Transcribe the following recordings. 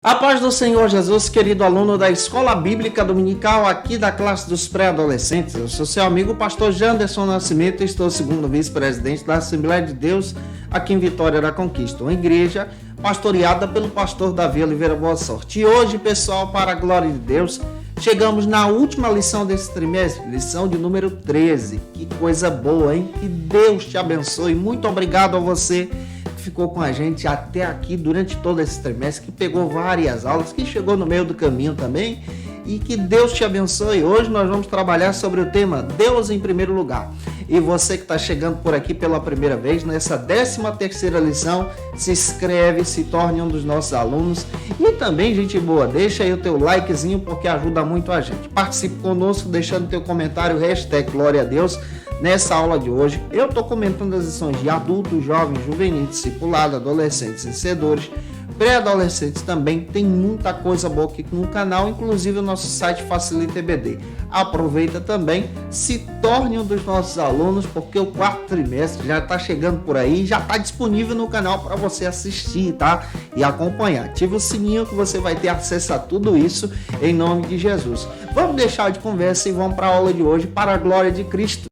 A paz do Senhor Jesus, querido aluno da Escola Bíblica Dominical aqui da classe dos pré-adolescentes. Eu sou seu amigo, pastor Janderson Nascimento, e estou segundo vice-presidente da Assembleia de Deus aqui em Vitória da Conquista, uma igreja pastoreada pelo pastor Davi Oliveira Boa Sorte. E hoje, pessoal, para a glória de Deus, chegamos na última lição desse trimestre, lição de número 13. Que coisa boa, hein? Que Deus te abençoe. Muito obrigado a você que ficou com a gente até aqui durante todo esse trimestre, que pegou várias aulas, que chegou no meio do caminho também, e que Deus te abençoe. Hoje nós vamos trabalhar sobre o tema Deus em primeiro lugar. E você que está chegando por aqui pela primeira vez, nessa 13ª lição, se inscreve, se torne um dos nossos alunos. E também, gente boa, deixa aí o teu likezinho, porque ajuda muito a gente. Participe conosco, deixando teu comentário, hashtag Glória a Deus. Nessa aula de hoje, eu estou comentando as lições de adultos, jovens, juvenis, discipulado, adolescentes, vencedores, pré-adolescentes também. Tem muita coisa boa aqui no canal, inclusive o nosso site Facilita EBD. Aproveita também, se torne um dos nossos alunos, porque o quarto trimestre já está chegando por aí, já está disponível no canal para você assistir, tá? E acompanhar. Ative o sininho que você vai ter acesso a tudo isso em nome de Jesus. Vamos deixar de conversa e vamos para a aula de hoje, para a glória de Cristo.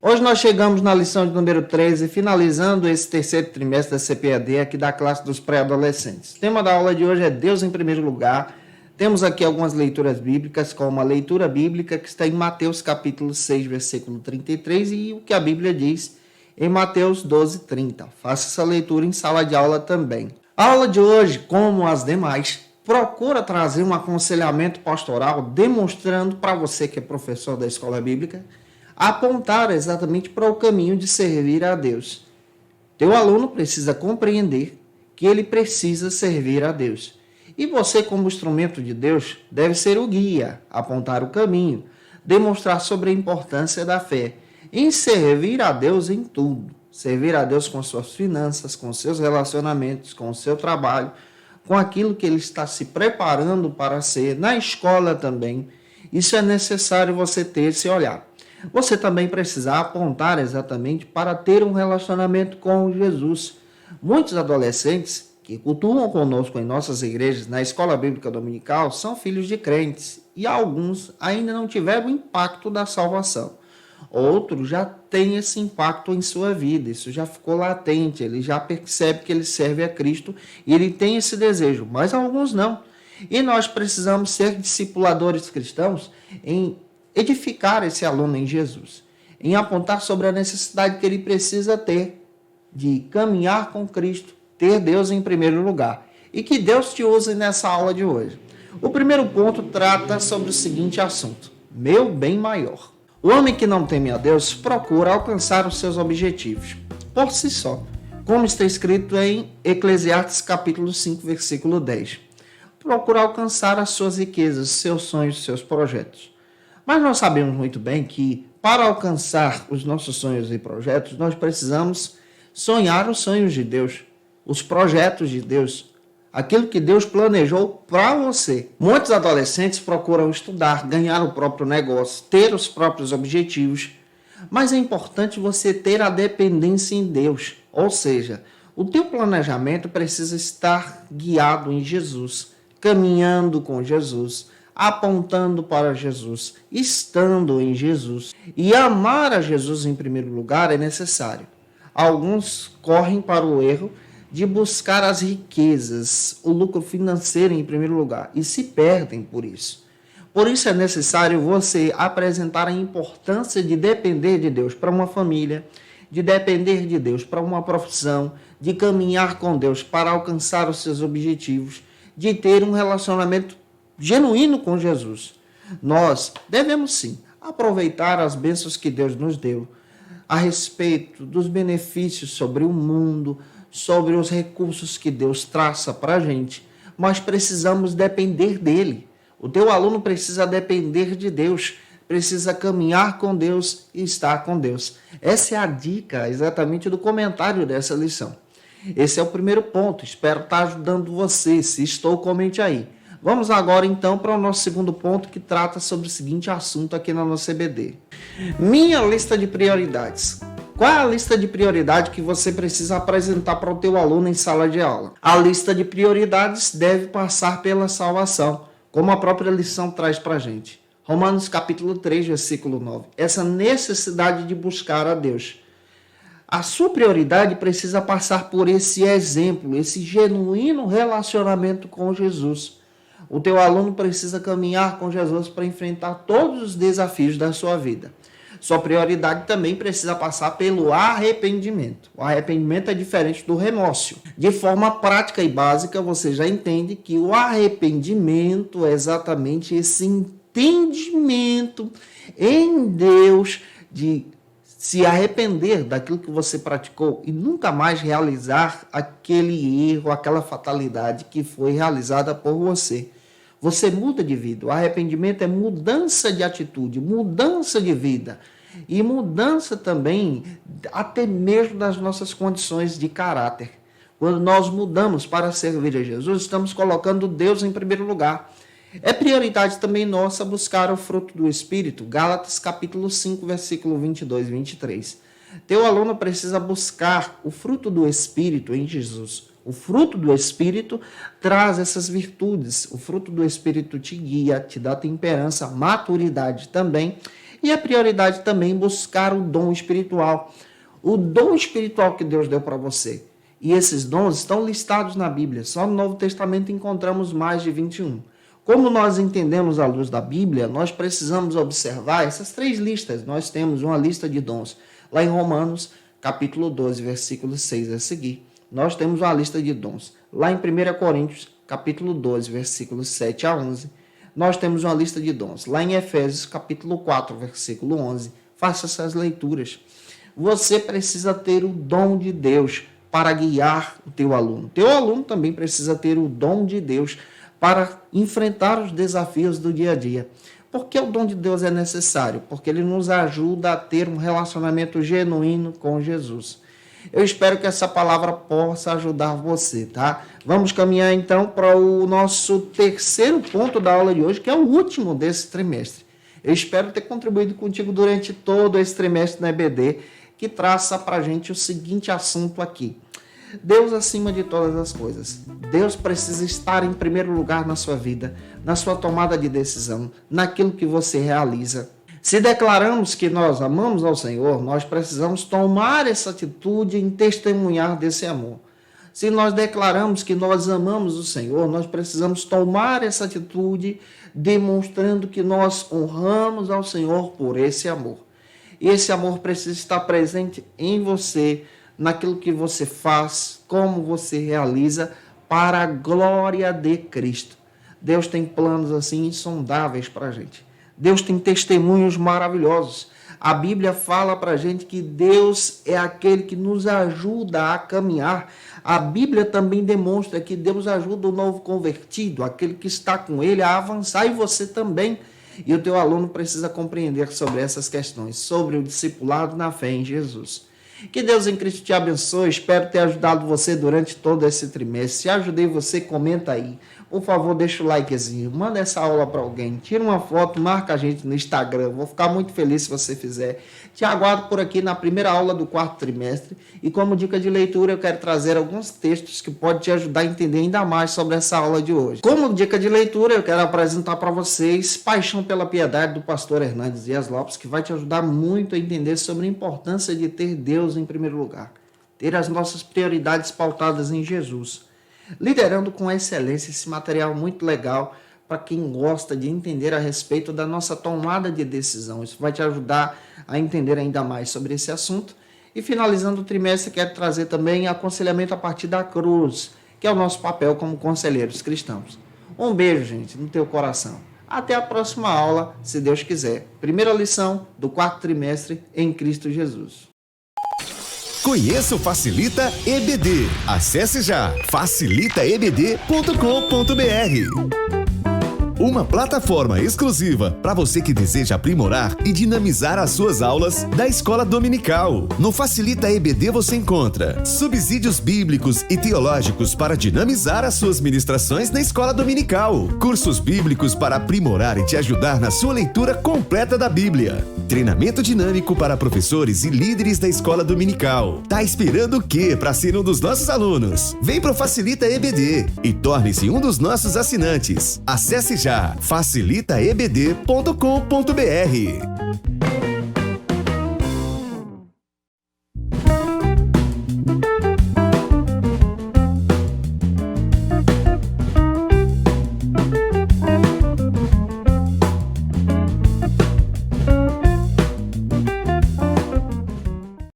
Hoje nós chegamos na lição de número 13, finalizando esse terceiro trimestre da CPAD aqui da classe dos pré-adolescentes. O tema da aula de hoje é Deus em primeiro lugar. Temos aqui algumas leituras bíblicas, como a leitura bíblica que está em Mateus capítulo 6, versículo 33, e o que a Bíblia diz em Mateus 12, 30. Faça essa leitura em sala de aula também. A aula de hoje, como as demais, procura trazer um aconselhamento pastoral, demonstrando para você que é professor da escola bíblica, apontar exatamente para o caminho de servir a Deus. Teu aluno precisa compreender que ele precisa servir a Deus. E você, como instrumento de Deus, deve ser o guia, apontar o caminho, demonstrar sobre a importância da fé, em servir a Deus em tudo. Servir a Deus com suas finanças, com seus relacionamentos, com o seu trabalho, com aquilo que ele está se preparando para ser, na escola também. Isso é necessário você ter esse olhar. Você também precisa apontar exatamente para ter um relacionamento com Jesus. Muitos adolescentes que cultuam conosco em nossas igrejas, na escola bíblica dominical, são filhos de crentes e alguns ainda não tiveram o impacto da salvação. Outros já têm esse impacto em sua vida, isso já ficou latente, ele já percebe que ele serve a Cristo e ele tem esse desejo, mas alguns não. E nós precisamos ser discipuladores cristãos em edificar esse aluno em Jesus, em apontar sobre a necessidade que ele precisa ter de caminhar com Cristo, ter Deus em primeiro lugar. E que Deus te use nessa aula de hoje. O primeiro ponto trata sobre o seguinte assunto: meu bem maior. O homem que não teme a Deus procura alcançar os seus objetivos por si só, como está escrito em Eclesiastes capítulo 5, versículo 10. Procura alcançar as suas riquezas, seus sonhos, seus projetos. Mas nós sabemos muito bem que, para alcançar os nossos sonhos e projetos, nós precisamos sonhar os sonhos de Deus, os projetos de Deus, aquilo que Deus planejou para você. Muitos adolescentes procuram estudar, ganhar o próprio negócio, ter os próprios objetivos, mas é importante você ter a dependência em Deus, ou seja, o teu planejamento precisa estar guiado em Jesus, caminhando com Jesus, apontando para Jesus, estando em Jesus. E amar a Jesus em primeiro lugar é necessário. Alguns correm para o erro de buscar as riquezas, o lucro financeiro em primeiro lugar, e se perdem por isso. Por isso é necessário você apresentar a importância de depender de Deus para uma família, de depender de Deus para uma profissão, de caminhar com Deus para alcançar os seus objetivos, de ter um relacionamento genuíno com Jesus. Nós devemos sim aproveitar as bênçãos que Deus nos deu a respeito dos benefícios sobre o mundo, sobre os recursos que Deus traça para a gente, mas precisamos depender dele. O teu aluno precisa depender de Deus, precisa caminhar com Deus e estar com Deus. Essa é a dica exatamente do comentário dessa lição. Esse é o primeiro ponto, espero estar ajudando você. Se estou, comente aí. Vamos agora então para o nosso segundo ponto, que trata sobre o seguinte assunto aqui na nossa EBD. Minha lista de prioridades. Qual é a lista de prioridade que você precisa apresentar para o teu aluno em sala de aula? A lista de prioridades deve passar pela salvação, como a própria lição traz para a gente. Romanos capítulo 3, versículo 9. Essa necessidade de buscar a Deus. A sua prioridade precisa passar por esse exemplo, esse genuíno relacionamento com Jesus. O teu aluno precisa caminhar com Jesus para enfrentar todos os desafios da sua vida. Sua prioridade também precisa passar pelo arrependimento. O arrependimento é diferente do remorso. De forma prática e básica, você já entende que o arrependimento é exatamente esse entendimento em Deus de se arrepender daquilo que você praticou e nunca mais realizar aquele erro, aquela fatalidade que foi realizada por você. Você muda de vida. O arrependimento é mudança de atitude, mudança de vida e mudança também até mesmo das nossas condições de caráter. Quando nós mudamos para servir a Jesus, estamos colocando Deus em primeiro lugar. É prioridade também nossa buscar o fruto do Espírito. Gálatas capítulo 5, versículo 22 e 23. Teu aluno precisa buscar o fruto do Espírito em Jesus. O fruto do Espírito traz essas virtudes. O fruto do Espírito te guia, te dá temperança, maturidade também. E a prioridade também buscar o dom espiritual. O dom espiritual que Deus deu para você. E esses dons estão listados na Bíblia. Só no Novo Testamento encontramos mais de 21. Como nós entendemos à luz da Bíblia, nós precisamos observar essas 3 listas. Nós temos uma lista de dons. Lá em Romanos, capítulo 12, versículo 6 a seguir, nós temos uma lista de dons. Lá em 1 Coríntios, capítulo 12, versículos 7 a 11, nós temos uma lista de dons. Lá em Efésios, capítulo 4, versículo 11, faça essas leituras. Você precisa ter o dom de Deus para guiar o teu aluno. Teu aluno também precisa ter o dom de Deus para enfrentar os desafios do dia a dia. Por que o dom de Deus é necessário? Porque ele nos ajuda a ter um relacionamento genuíno com Jesus. Eu espero que essa palavra possa ajudar você, tá? Vamos caminhar então para o nosso terceiro ponto da aula de hoje, que é o último desse trimestre. Eu espero ter contribuído contigo durante todo esse trimestre na EBD, que traça para a gente o seguinte assunto aqui. Deus acima de todas as coisas. Deus precisa estar em primeiro lugar na sua vida, na sua tomada de decisão, naquilo que você realiza. Se declaramos que nós amamos ao Senhor, nós precisamos tomar essa atitude em testemunhar desse amor. Se nós declaramos que nós amamos o Senhor, nós precisamos tomar essa atitude demonstrando que nós honramos ao Senhor por esse amor. E esse amor precisa estar presente em você, naquilo que você faz, como você realiza, para a glória de Cristo. Deus tem planos assim insondáveis para a gente. Deus tem testemunhos maravilhosos. A Bíblia fala para a gente que Deus é aquele que nos ajuda a caminhar. A Bíblia também demonstra que Deus ajuda o novo convertido, aquele que está com ele, a avançar, e você também. E o teu aluno precisa compreender sobre essas questões, sobre o discipulado na fé em Jesus. Que Deus em Cristo te abençoe. Espero ter ajudado você durante todo esse trimestre. Se ajudei você, comenta aí. Por favor, deixa o likezinho. Manda essa aula para alguém. Tira uma foto, marca a gente no Instagram. Vou ficar muito feliz se você fizer. Te aguardo por aqui na primeira aula do 4º trimestre. E como dica de leitura, eu quero trazer alguns textos que podem te ajudar a entender ainda mais sobre essa aula de hoje. Como dica de leitura, eu quero apresentar para vocês Paixão pela Piedade, do pastor Hernandes Dias Lopes, que vai te ajudar muito a entender sobre a importância de ter Deus em primeiro lugar. Ter as nossas prioridades pautadas em Jesus. Liderando com excelência, esse material muito legal para quem gosta de entender a respeito da nossa tomada de decisão. Isso vai te ajudar a entender ainda mais sobre esse assunto. E finalizando o trimestre, quero trazer também aconselhamento a partir da cruz, que é o nosso papel como conselheiros cristãos. Um beijo, gente, no teu coração. Até a próxima aula, se Deus quiser. Primeira lição do 4º trimestre em Cristo Jesus. Conheça o Facilita EBD. Acesse já facilitaebd.com.br. uma plataforma exclusiva para você que deseja aprimorar e dinamizar as suas aulas da Escola Dominical. No Facilita EBD você encontra subsídios bíblicos e teológicos para dinamizar as suas ministrações na Escola Dominical, cursos bíblicos para aprimorar e te ajudar na sua leitura completa da Bíblia, treinamento dinâmico para professores e líderes da Escola Dominical. Tá esperando o quê para ser um dos nossos alunos? Vem pro Facilita EBD e torne-se um dos nossos assinantes. Acesse já facilitaebd.com.br.